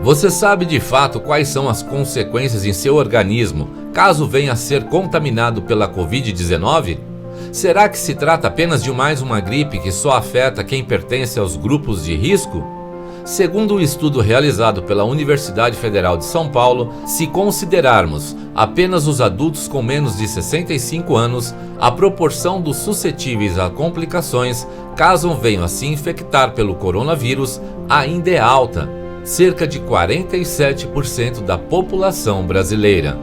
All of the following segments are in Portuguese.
Você sabe de fato quais são as consequências em seu organismo caso venha a ser contaminado pela Covid-19? Será que se trata apenas de mais uma gripe que só afeta quem pertence aos grupos de risco? Segundo um estudo realizado pela Universidade Federal de São Paulo, se considerarmos apenas os adultos com menos de 65 anos, a proporção dos suscetíveis a complicações, caso venham a se infectar pelo coronavírus, ainda é alta, cerca de 47% da população brasileira.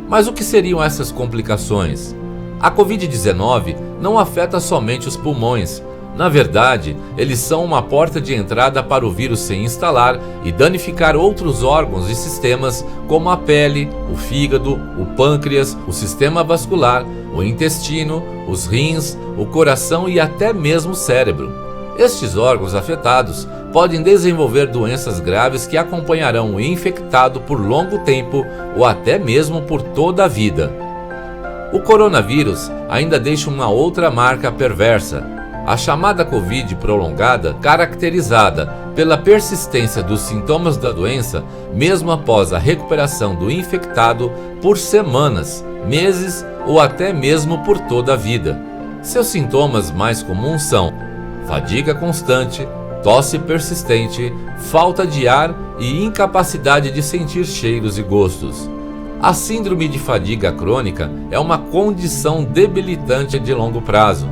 Mas o que seriam essas complicações? A Covid-19 não afeta somente os pulmões. Na verdade, eles são uma porta de entrada para o vírus se instalar e danificar outros órgãos e sistemas como a pele, o fígado, o pâncreas, o sistema vascular, o intestino, os rins, o coração e até mesmo o cérebro. Estes órgãos afetados podem desenvolver doenças graves que acompanharão o infectado por longo tempo ou até mesmo por toda a vida. O coronavírus ainda deixa uma outra marca perversa. A chamada Covid prolongada, caracterizada pela persistência dos sintomas da doença, mesmo após a recuperação do infectado, por semanas, meses ou até mesmo por toda a vida. Seus sintomas mais comuns são fadiga constante, tosse persistente, falta de ar e incapacidade de sentir cheiros e gostos. A síndrome de fadiga crônica é uma condição debilitante de longo prazo,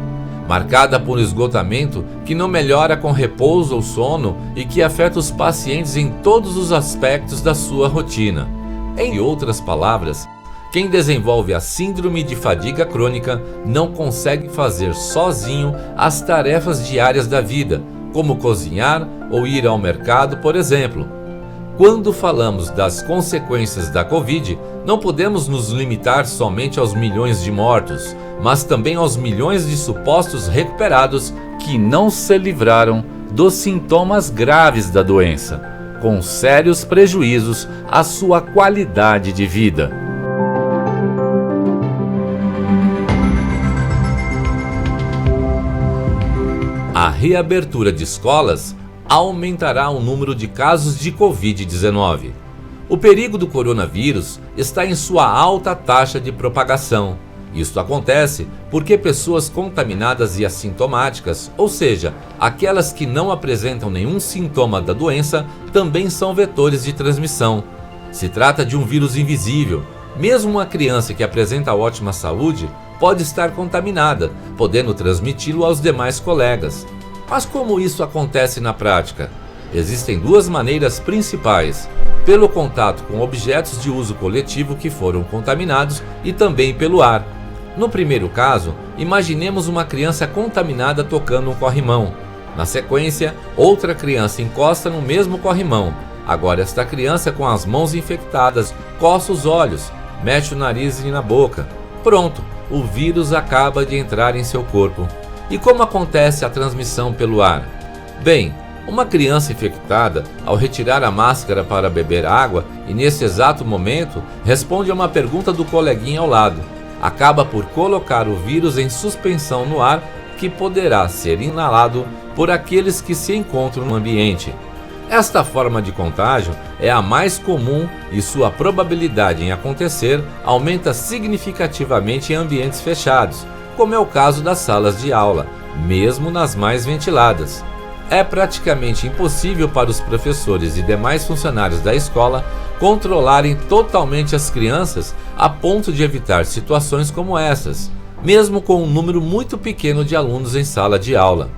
marcada por esgotamento que não melhora com repouso ou sono e que afeta os pacientes em todos os aspectos da sua rotina. Em outras palavras, quem desenvolve a síndrome de fadiga crônica não consegue fazer sozinho as tarefas diárias da vida, como cozinhar ou ir ao mercado, por exemplo. Quando falamos das consequências da Covid, não podemos nos limitar somente aos milhões de mortos, mas também aos milhões de supostos recuperados que não se livraram dos sintomas graves da doença, com sérios prejuízos à sua qualidade de vida. A reabertura de escolas aumentará o número de casos de Covid-19. O perigo do coronavírus está em sua alta taxa de propagação. Isto acontece porque pessoas contaminadas e assintomáticas, ou seja, aquelas que não apresentam nenhum sintoma da doença, também são vetores de transmissão. Se trata de um vírus invisível. Mesmo uma criança que apresenta ótima saúde pode estar contaminada, podendo transmiti-lo aos demais colegas. Mas como isso acontece na prática? Existem duas maneiras principais: pelo contato com objetos de uso coletivo que foram contaminados e também pelo ar. No primeiro caso, imaginemos uma criança contaminada tocando um corrimão. Na sequência, outra criança encosta no mesmo corrimão. Agora esta criança, com as mãos infectadas, coça os olhos, mexe o nariz e na boca. Pronto, o vírus acaba de entrar em seu corpo. E como acontece a transmissão pelo ar? Bem, uma criança infectada, ao retirar a máscara para beber água e nesse exato momento responde a uma pergunta do coleguinha ao lado, acaba por colocar o vírus em suspensão no ar, que poderá ser inalado por aqueles que se encontram no ambiente. Esta forma de contágio é a mais comum e sua probabilidade em acontecer aumenta significativamente em ambientes fechados, como é o caso das salas de aula, mesmo nas mais ventiladas. É praticamente impossível para os professores e demais funcionários da escola controlarem totalmente as crianças a ponto de evitar situações como essas, mesmo com um número muito pequeno de alunos em sala de aula.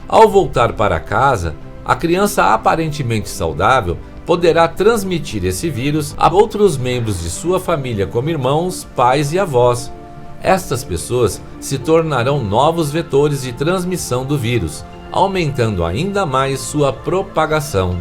Ao voltar para casa, a criança aparentemente saudável poderá transmitir esse vírus a outros membros de sua família, como irmãos, pais e avós. Estas pessoas se tornarão novos vetores de transmissão do vírus, aumentando ainda mais sua propagação.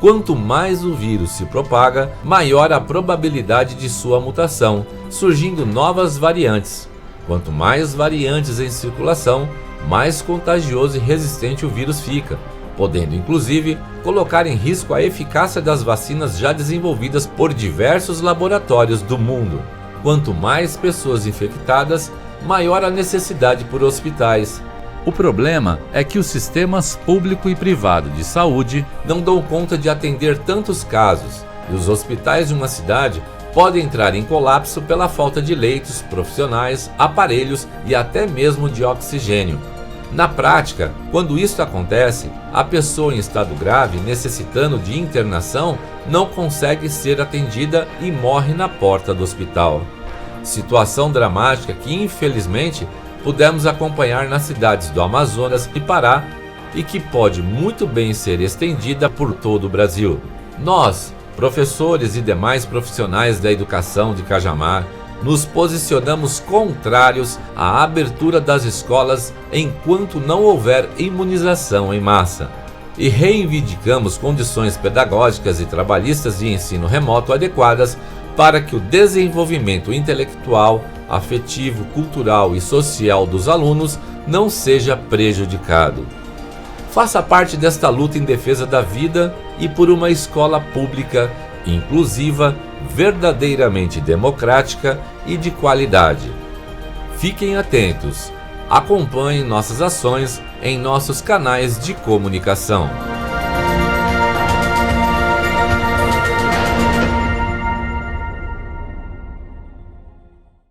Quanto mais o vírus se propaga, maior a probabilidade de sua mutação, surgindo novas variantes. Quanto mais variantes em circulação, mais contagioso e resistente o vírus fica, podendo inclusive colocar em risco a eficácia das vacinas já desenvolvidas por diversos laboratórios do mundo. Quanto mais pessoas infectadas, maior a necessidade por hospitais. O problema é que os sistemas público e privado de saúde não dão conta de atender tantos casos e os hospitais de uma cidade podem entrar em colapso pela falta de leitos, profissionais, aparelhos e até mesmo de oxigênio. Na prática, quando isso acontece, a pessoa em estado grave necessitando de internação não consegue ser atendida e morre na porta do hospital. Situação dramática que, infelizmente, pudemos acompanhar nas cidades do Amazonas e Pará e que pode muito bem ser estendida por todo o Brasil. Nós, professores e demais profissionais da educação de Cajamar, nos posicionamos contrários à abertura das escolas enquanto não houver imunização em massa e reivindicamos condições pedagógicas e trabalhistas de ensino remoto adequadas para que o desenvolvimento intelectual, afetivo, cultural e social dos alunos não seja prejudicado. Faça parte desta luta em defesa da vida e por uma escola pública, inclusiva, verdadeiramente democrática e de qualidade. Fiquem atentos, acompanhem nossas ações em nossos canais de comunicação.